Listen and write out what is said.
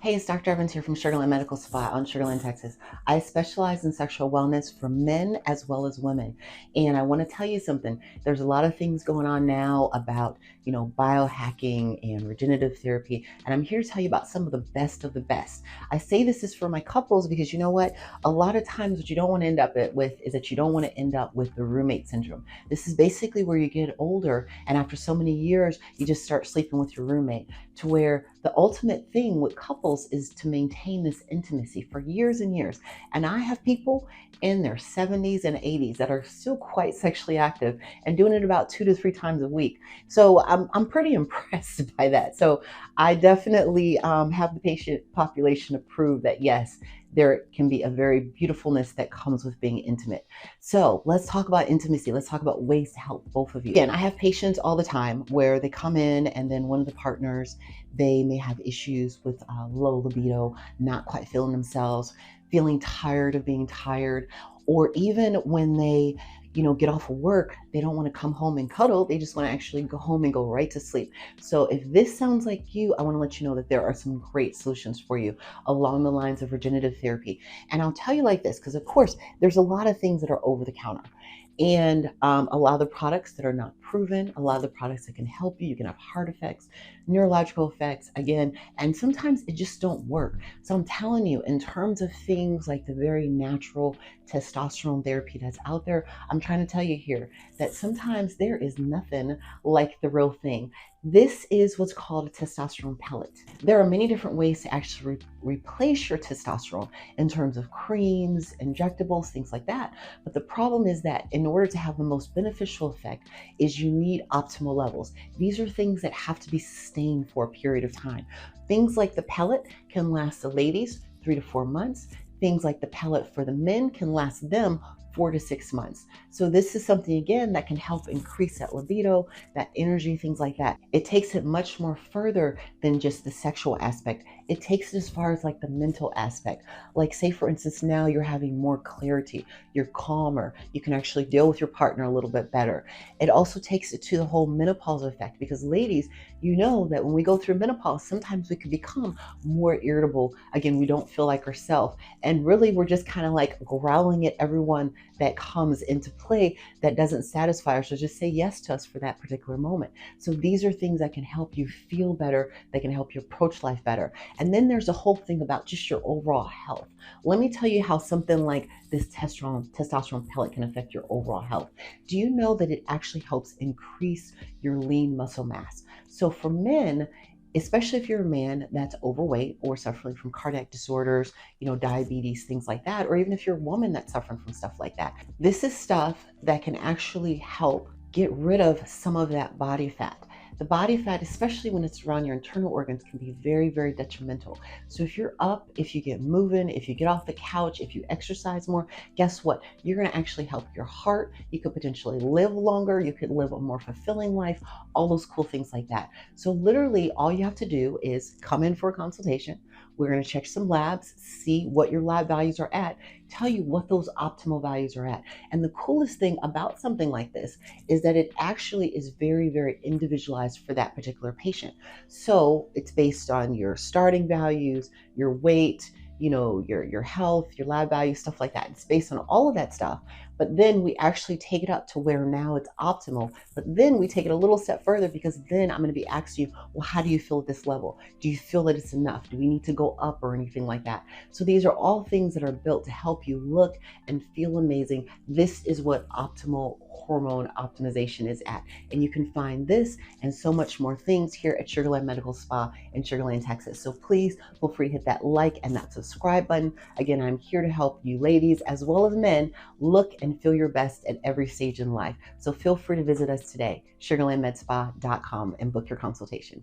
Hey, it's Dr. Evans here from Sugarland Medical Spa on Sugarland, Texas. I specialize in sexual wellness for men as well as women. And I want to tell you something. There's a lot of things going on now about, biohacking and regenerative therapy. And I'm here to tell you about some of the best. I say this is for my couples because you know what? A lot of times what you don't want to end up with is that you don't want to end up with the roommate syndrome. This is basically where you get older and after so many years, you just start sleeping with your roommate, to where the ultimate thing with couples is to maintain this intimacy for years and years. And I have people in their 70s and 80s that are still quite sexually active and doing it about 2 to 3 times a week. So I'm pretty impressed by that. So I definitely have the patient population to prove that yes, there can be a very beautifulness that comes with being intimate. So let's talk about intimacy. Let's talk about ways to help both of you. Again, I have patients all the time where they come in and then one of the partners, they may have issues with low libido, not quite feeling themselves, feeling tired of being tired, or even when they get off of work, they don't want to come home and cuddle. They just want to actually go home and go right to sleep. So if this sounds like you, I want to let you know that there are some great solutions for you along the lines of regenerative therapy. And I'll tell you like this, because of course, there's a lot of things that are over the counter. And a lot of the products that are not proven, a lot of the products that can help you, you can have heart effects, neurological effects, again, and sometimes it just don't work. So I'm telling you, in terms of things like the very natural testosterone therapy that's out there, I'm trying to tell you here that sometimes there is nothing like the real thing. This is what's called a testosterone pellet. There are many different ways to actually replace your testosterone in terms of creams, injectables, things like that. But the problem is that in order to have the most beneficial effect is you need optimal levels. These are things that have to be sustained for a period of time. Things like the pellet can last the ladies 3 to 4 months. Things like the pellet for the men can last them 4 to 6 months. So this is something again that can help increase that libido, that energy, things like that. It takes it much more further than just the sexual aspect. It takes it as far as like the mental aspect. Like say for instance, now you're having more clarity, you're calmer, you can actually deal with your partner a little bit better. It also takes it to the whole menopause effect because ladies, you know that when we go through menopause, sometimes we can become more irritable. Again, we don't feel like ourselves. And really we're just kind of like growling at everyone that comes into play that doesn't satisfy us, or just say yes to us for that particular moment. So these are things that can help you feel better, that can help you approach life better. And then there's a whole thing about just your overall health. Let me tell you how something like this testosterone pellet can affect your overall health. Do you know that it actually helps increase your lean muscle mass? So for men, especially if you're a man that's overweight or suffering from cardiac disorders, diabetes, things like that, or even if you're a woman that's suffering from stuff like that. This is stuff that can actually help get rid of some of that body fat. The body fat, especially when it's around your internal organs, can be very, very detrimental. So if you're up, if you get moving, if you get off the couch, if you exercise more, guess what? You're going to actually help your heart. You could potentially live longer. You could live a more fulfilling life, all those cool things like that. So literally all you have to do is come in for a consultation. We're going to check some labs, see what your lab values are at, tell you what those optimal values are at. And the coolest thing about something like this is that it actually is very, very individualized for that particular patient. So it's based on your starting values, your weight, your health, your lab values, stuff like that. It's based on all of that stuff. But then we actually take it up to where now it's optimal. But then we take it a little step further because then I'm going to be asking you, well, how do you feel at this level? Do you feel that it's enough? Do we need to go up or anything like that? So these are all things that are built to help you look and feel amazing. This is what optimal hormone optimization is at. And you can find this and so much more things here at Sugarland Medical Spa in Sugarland, Texas. So please feel free to hit that like and that subscribe button. Again, I'm here to help you ladies as well as men look and feel your best at every stage in life. So feel free to visit us today, sugarlandmedspa.com, and book your consultation.